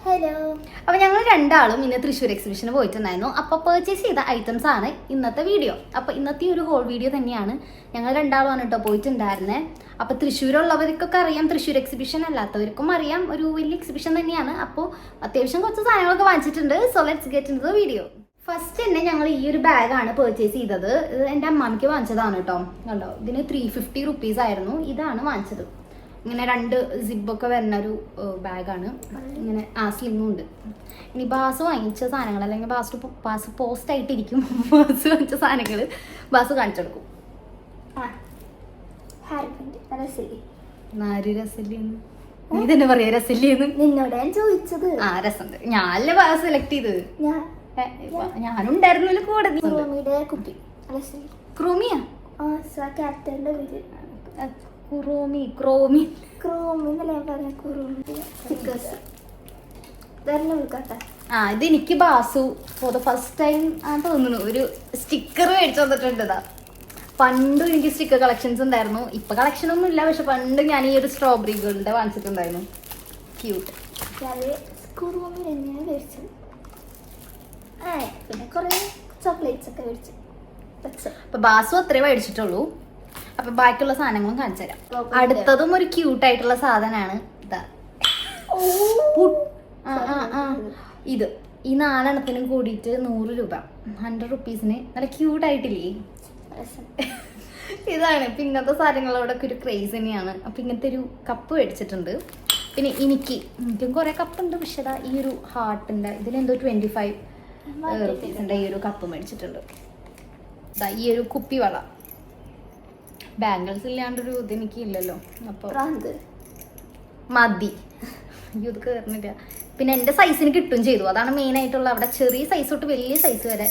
Hello. അപ്പോൾ ഞങ്ങൾ രണ്ടാളും ഇന്ന് തൃശ്ശൂർ എക്സിബിഷന് പോയിട്ടുണ്ടായിരുന്നു. അപ്പോൾ പർച്ചേസ് ചെയ്ത ഐറ്റംസ് ആണ് ഇന്നത്തെ വീഡിയോ. അപ്പോൾ ഇന്നത്തെ ഒരു ഹോൾ വീഡിയോ തന്നെയാണ്. ഞങ്ങൾ രണ്ടാളുമാണ് കേട്ടോ പോയിട്ടുണ്ടായിരുന്നത്. അപ്പോൾ തൃശ്ശൂരുള്ളവർക്കൊക്കെ അറിയാം, തൃശ്ശൂർ എക്സിബിഷൻ അല്ലാത്തവർക്കും അറിയാം, ഒരു വലിയ എക്സിബിഷൻ തന്നെയാണ്. അപ്പോൾ അത്യാവശ്യം കുറച്ച് സാധനങ്ങളൊക്കെ വാങ്ങിച്ചിട്ടുണ്ട്. So let's get in the video. First തന്നെ ഞങ്ങൾ ഈ ഒരു ബാഗാണ് പർച്ചേസ് ചെയ്തത്. ഇത് എൻ്റെ അമ്മാമിക്ക് വാങ്ങിച്ചതാണ് കേട്ടോ. കണ്ടോ, ഇതിന് 350 റുപ്പീസ് ആയിരുന്നു. ഇതാണ് വാങ്ങിച്ചത്. ഇങ്ങനെ 2 സിബൊക്കെ വരുന്ന ഒരു ബാഗാണ്. ഇങ്ങനെ സ്ലിങ്ങും ഉണ്ട്. ഇനി ബാസ് വാങ്ങിച്ച സാധനങ്ങൾ, അല്ലെങ്കിൽ ബാസ് പോസ്റ്റ് ആയിട്ടിരിക്കും. ബാസ് വാങ്ങിച്ച സാധനങ്ങൾ ബാസ് കാണിച്ചെടുക്കും. നീ തന്നെ പറയാ രസല്ലേന്ന്. നിന്നോട് ഞാൻ ചോദിച്ചത്. രസമുണ്ട്. ഞാനല്ലേ ബാസ് സെലക്ട് ചെയ്തത്. ഞാനുണ്ടായിരുന്നല്ലോ കൂടെ. കുപ്പി ക്രോമിയാ ക്യാപ്റ്റന്റെ ഇത് എനിക്ക് Basu for the first time തോന്നുന്നു ഒരു സ്റ്റിക്കർ മേടിച്ചു തന്നിട്ടുണ്ട്. പണ്ടും എനിക്ക് സ്റ്റിക്കർ കളക്ഷൻസ് ഉണ്ടായിരുന്നു. ഇപ്പൊ കളക്ഷൻ ഒന്നും ഇല്ല, പക്ഷെ പണ്ട് ഞാൻ ഈ ഒരു സ്ട്രോബെറി ഗേളിന്റെ വാങ്ങിച്ചിട്ടുണ്ടായിരുന്നു. ക്യൂട്ട്. പിന്നെ കുറെ ചോക്ലേറ്റ്സ് ഒക്കെ മേടിച്ചു. അപ്പൊ ബാസു അത്രേ മേടിച്ചിട്ടുള്ളൂ. അപ്പൊ ബാക്കിയുള്ള സാധനങ്ങളും കാണിച്ചു തരാം. അടുത്തതും ഒരു ക്യൂട്ട് ആയിട്ടുള്ള സാധനമാണ്. ഇത് ഈ 4 എണ്ണത്തിനും കൂടിയിട്ട് 100 രൂപ, 100 റുപ്പീസിന്. നല്ല ക്യൂട്ട് ആയിട്ടില്ലേ? ഇതാണ്. ഇപ്പൊ ഇങ്ങനത്തെ സാധനങ്ങളോടൊക്കെ ഒരു ക്രേസ് തന്നെയാണ്. അപ്പൊ ഇങ്ങനത്തെ ഒരു കപ്പ് മേടിച്ചിട്ടുണ്ട്. പിന്നെ എനിക്കും കുറെ കപ്പ് ഉണ്ട്. പക്ഷെ ഈ ഒരു ഹാർട്ടിന്റെ ഇതിലെന്തോ 25 റുപ്പീസിന്റെ ഈ ഒരു കപ്പ് മേടിച്ചിട്ടുണ്ട്. ഈ ഒരു കുപ്പിവള, ബാംഗിൾസ് ഇല്ലാണ്ടൊരു ഇത് എനിക്ക് ഇല്ലല്ലോ. അപ്പൊ മതി. ഇത് കയറുന്നില്ല. പിന്നെ എൻ്റെ സൈസിന് കിട്ടും ചെയ്തു. അതാണ് മെയിൻ ആയിട്ടുള്ള. അവിടെ ചെറിയ സൈസ് തൊട്ട് വലിയ സൈസ് വരെ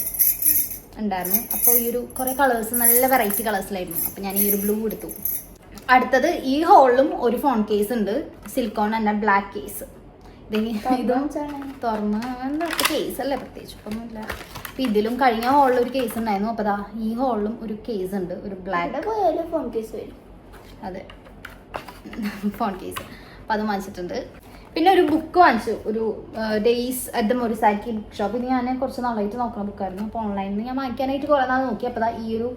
ഉണ്ടായിരുന്നു. അപ്പോൾ ഈ ഒരു കുറെ കളേഴ്സ്, നല്ല വെറൈറ്റി കളേഴ്സിലായിരുന്നു. അപ്പൊ ഞാൻ ഈ ഒരു ബ്ലൂ എടുത്തു. അടുത്തത് ഈ ഹോളിലും ഒരു ഫോൺ കേസ് ഉണ്ട്. സിലിക്കോൺ തന്നെ ബ്ലാക്ക് കേസ്. ഇതും തുറന്ന് കേസ് അല്ലേ, പ്രത്യേകിച്ച് ഒന്നുമില്ല. അപ്പൊ ഇതിലും കഴിഞ്ഞ ഹോളിൽ ഒരു കേസ് ഉണ്ടായിരുന്നു. അപ്പൊ ഈ ഹോളിലും ഒരു കേസ് ഉണ്ട്, ഒരു ബ്ലാക്ക് ഫോൺ കേസ് വരും. അതെ, ഫോൺ കേസ്. അപ്പൊ അത് വാങ്ങിച്ചിട്ടുണ്ട്. പിന്നെ ഒരു ബുക്ക് വാങ്ങിച്ചു, ഒരു days at the Morisaki book shop. ഇത് ഞാൻ കുറച്ച് നാളായിട്ട് നോക്കുന്ന ബുക്കായിരുന്നു. അപ്പോൾ ഓൺലൈനിൽ ഞാൻ വാങ്ങിക്കാനായിട്ട് കുറേ നാൾ നോക്കി. അപ്പോൾ ഈ ഒരു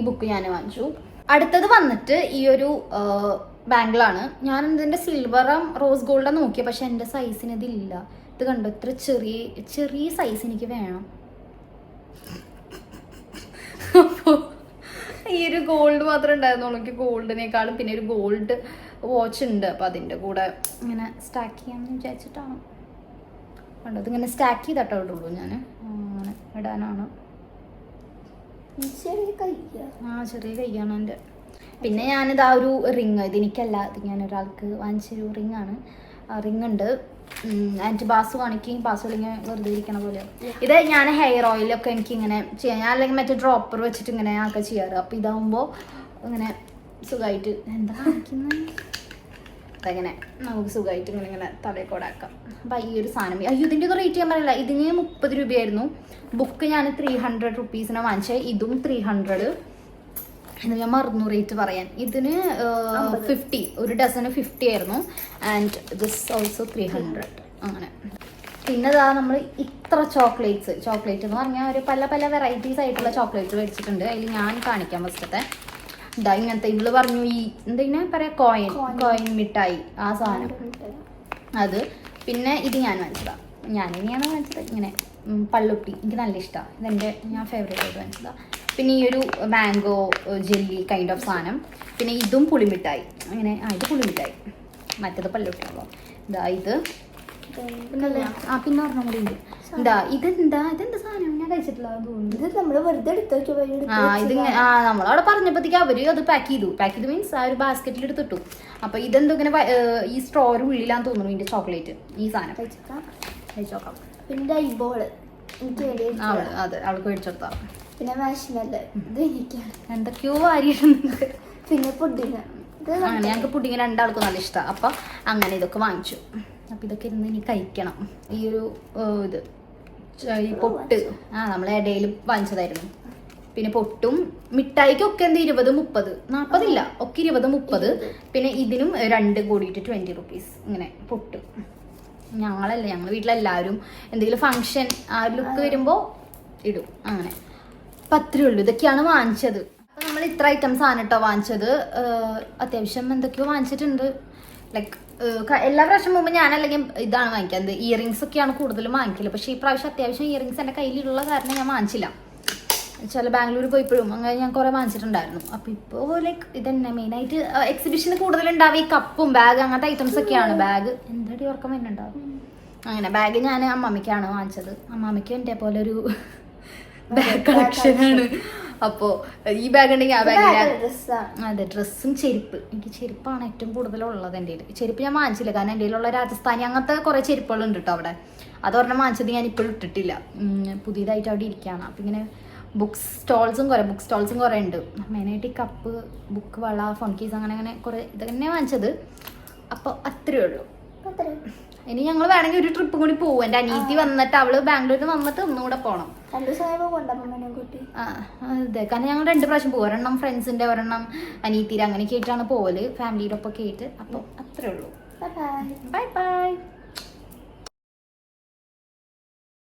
ബുക്ക് ഞാൻ വാങ്ങിച്ചു. അടുത്തത് വന്നിട്ട് ഈ ഒരു ബാംഗിളാണ്. ഞാൻ ഇതിൻ്റെ സിൽവറും റോസ് ഗോൾഡും നോക്കിയ, പക്ഷെ എൻ്റെ സൈസിന് ഇതില്ല. ഇത് കണ്ടോ, ഇത്ര ചെറിയ സൈസ് എനിക്ക് വേണം. അപ്പോൾ ഈ ഒരു ഗോൾഡ് മാത്രമേ ഉണ്ടായിരുന്നുള്ളൂ. എനിക്ക് ഗോൾഡിനേക്കാളും പിന്നെ ഒരു ഗോൾഡ് വാച്ച് ഉണ്ട്. അപ്പോൾ അതിൻ്റെ കൂടെ ഇങ്ങനെ സ്റ്റാക്ക് ചെയ്യാമെന്ന് വിചാരിച്ചിട്ടാണ്. കണ്ടോ, ഇതിങ്ങനെ സ്റ്റാക്ക് ചെയ്തിട്ടോ ഇടുള്ളൂ ഞാൻ. അങ്ങനെ ഇടാനാണ്. ചെറിയ കൈയാണ് എൻ്റെ. പിന്നെ ഞാനിതാ ഒരു റിങ്, ഇതെനിക്കല്ല, ഇത് ഞാൻ ഒരാൾക്ക് വാങ്ങിച്ചൊരു റിങ്ങാണ്. റിങ് ഉണ്ട്. എന്നിട്ട് ബാസ് കാണിക്കുകയും ബാസ് അല്ലെങ്കിൽ വെറുതെ ഇരിക്കണ പോലെ. ഇത് ഞാൻ ഹെയർ ഓയിലൊക്കെ എനിക്ക് ഇങ്ങനെ ചെയ്യാം. ഞാൻ അല്ലെങ്കിൽ മറ്റേ ഡ്രോപ്പർ വെച്ചിട്ട് ഇങ്ങനെ ആക്കെ ചെയ്യാറ്. അപ്പം ഇതാകുമ്പോൾ ഇങ്ങനെ സുഖമായിട്ട് എന്താ കാണിക്കുന്നത്, അതങ്ങനെ നമുക്ക് സുഖമായിട്ട് ഇങ്ങനെ തലക്കോടാക്കാം. അപ്പം ഈ ഒരു സാധനം, ഇതിൻ്റെ ഒക്കെ റേറ്റ് ചെയ്യാൻ പറയില്ല. ഇതിന് 30 രൂപയായിരുന്നു. ബുക്ക് ഞാൻ 300 റുപ്പീസിനാണ് വാങ്ങിച്ചത്. ഇതും 300. എന്ന് ഞാൻ മറന്നു റേറ്റ് പറയാൻ. ഇതിന് 50, ഒരു ഡസന് 50 ആയിരുന്നു. And this also 300. അങ്ങനെ. പിന്നെ നമ്മൾ ഇത്ര ചോക്ലേറ്റ് എന്ന് പറഞ്ഞാൽ ഒരു പല വെറൈറ്റീസ് ആയിട്ടുള്ള ചോക്ലേറ്റ് മേടിച്ചിട്ടുണ്ട്. അതിൽ ഞാൻ കാണിക്കാം ഫസ്റ്റത്തെ. ഇങ്ങനത്തെ ഇവള് പറഞ്ഞു ഈ എന്തെങ്കിലും പറയാ, കോയിൻ മിഠായി, ആ സാധനം അത്. പിന്നെ ഇത് ഞാൻ വാങ്ങിച്ചതാണ്. ഞാനിനെയാണ് വാങ്ങിച്ചത്. ഇങ്ങനെ പള്ളുട്ടി, എനിക്ക് നല്ല ഇഷ്ടമാണ്. ഞാൻ ഫേവറേറ്റ് ആയിട്ട് വാങ്ങിച്ചതാണ്. പിന്നെ ഈ ഒരു മാംഗോ ജെല്ലി കൈൻഡ് ഓഫ് സാധനം. പിന്നെ ഇതും പുളിമിഠായി. അങ്ങനെ ഇത് പുളിമിഠായി, മറ്റേത് പല്ലുട്ടിയാണല്ലോ. ഇത് പിന്നെ ഒരെണ്ണം കൂടി ഉണ്ട്. ഇതെന്താ സാധനം ഞാൻ കഴിച്ചിട്ടില്ല തോന്നുന്നു. നമ്മളവിടെ പറഞ്ഞപ്പോഴത്തേക്ക് അവര് അത് പാക്ക് ചെയ്തു മീൻസ് ആ ഒരു ബാസ്ക്കറ്റിൽ എടുത്തിട്ടു. അപ്പൊ ഇതെന്തോ ഇങ്ങനെ ഈ സ്ട്രോര് ഉള്ളിലാന്ന് തോന്നുന്നു ഇതിന്റെ ചോക്ലേറ്റ്. ഈ സാധനം കഴിച്ചോക്കാം. പിന്നെ അതെ, അവൾക്ക് മേടിച്ചെടുത്താ. പിന്നെ എന്തൊക്കെയോ വാരിയിട്ടുണ്ട്. പിന്നെ പുഡിങ്, അങ്ങനെ ഞങ്ങൾക്ക് പുഡിങ് രണ്ടാൾക്കും നല്ല ഇഷ്ടമാണ്. അപ്പൊ അങ്ങനെ ഇതൊക്കെ വാങ്ങിച്ചു. അപ്പൊ ഇതൊക്കെ ഇരുന്ന് ഇനി കഴിക്കണം. ഈ ഒരു ഇത് ഈ പൊട്ട് നമ്മളെ ഇടയിൽ വാങ്ങിച്ചതായിരുന്നു. പിന്നെ പൊട്ടും മിഠായിക്കൊക്കെ എന്ത് 20, 30, 40 ഇല്ല, ഒക്കെ 20, 30. പിന്നെ ഇതിനും 2 കൂടിയിട്ട് 20 റുപ്പീസ്. ഇങ്ങനെ പൊട്ട് ഞങ്ങളല്ല, ഞങ്ങൾ വീട്ടിലെല്ലാവരും എന്തെങ്കിലും ഫംഗ്ഷൻ ആ ലുക്ക് വരുമ്പോൾ ഇടും അങ്ങനെ. അപ്പം അത്രേ ഉള്ളൂ. ഇതൊക്കെയാണ് വാങ്ങിച്ചത്. അപ്പം നമ്മൾ ഇത്ര ഐറ്റംസ് ആണ് കേട്ടോ വാങ്ങിച്ചത്. അത്യാവശ്യം എന്തൊക്കെയോ വാങ്ങിച്ചിട്ടുണ്ട്. ലൈക്ക് എല്ലാ പ്രാവശ്യം മുമ്പ് ഞാനല്ലെങ്കിൽ ഇതാണ് വാങ്ങിക്കുന്നത്, ഇയറിങ്സ് ഒക്കെയാണ് കൂടുതലും വാങ്ങിക്കല്. പക്ഷേ ഈ പ്രാവശ്യം അത്യാവശ്യം ഇയറിങ്സ് എൻ്റെ കയ്യിലുള്ള കാരണം ഞാൻ വാങ്ങിച്ചില്ല. ചില ബാംഗ്ലൂർ പോയപ്പോഴും അങ്ങനെ ഞാൻ കുറേ വാങ്ങിച്ചിട്ടുണ്ടായിരുന്നു. അപ്പോൾ ഇപ്പോൾ ലൈക്ക് ഇതന്നെ മെയിനായിട്ട് എക്സിബിഷന് കൂടുതലുണ്ടാവും ഈ കപ്പും ബാഗ് അങ്ങനത്തെ ഐറ്റംസ് ഒക്കെയാണ്. ബാഗ് എന്താടി ഉറക്കം വരുന്നുണ്ടാവും. അങ്ങനെ ബാഗ് ഞാൻ അമ്മാമ്മയ്ക്കാണ് വാങ്ങിച്ചത്. അമ്മാമ്മയ്ക്ക് എൻ്റെ പോലെ ഒരു ബാഗ് കളക്ഷനാണ്. അപ്പോൾ ഈ ബാഗ് ഉണ്ടെങ്കിൽ ആ ബാഗ്. അതെ, ഡ്രസ്സും ചെരുപ്പ്. എനിക്ക് ചെരുപ്പാണ് ഏറ്റവും കൂടുതലുള്ളത് എൻ്റെ കയ്യിൽ. ചെരുപ്പ് ഞാൻ വാങ്ങിച്ചില്ല കാരണം എൻ്റെ കയ്യിലുള്ള രാജസ്ഥാനി അങ്ങനത്തെ കുറേ ചെരുപ്പുകളുണ്ട് കേട്ടോ അവിടെ. അതൊരെണ്ണം വാങ്ങിച്ചത് ഞാൻ ഇപ്പോഴും ഇട്ടിട്ടില്ല, പുതിയതായിട്ട് അവിടെ ഇരിക്കുകയാണ്. അപ്പം ഇങ്ങനെ ബുക്ക് സ്റ്റോൾസും കുറേ ഉണ്ട്. മെയിനായിട്ട് ഈ കപ്പ്, ബുക്ക്, വള, ഫോൺ കേസ് അങ്ങനെ അങ്ങനെ കുറേ ഇത് തന്നെ വാങ്ങിച്ചത്. അപ്പോൾ അത്രയേ ഉള്ളൂ. ഇനി ഞങ്ങൾ വേണമെങ്കിൽ ഒരു ട്രിപ്പ് കൂടി പോകും. എൻ്റെ അനിയത്തി വന്നിട്ട്, അവള് ബാംഗ്ലൂരിൽ വന്നിട്ട് ഒന്നുകൂടെ പോകണം. അതെ, കാരണം ഞങ്ങൾ 2 പ്രാവശ്യം പോകും. ഒരെണ്ണം ഫ്രണ്ട്സിൻ്റെ, ഒരെണ്ണം അനിയത്തിയുടെ, അങ്ങനെയൊക്കെ ആയിട്ടാണ് പോകല്, ഫാമിലിയുടെ ഒപ്പം ഒക്കെ ആയിട്ട്. അപ്പോൾ അത്രേ ഉള്ളൂ. Bye bye. Bye bye.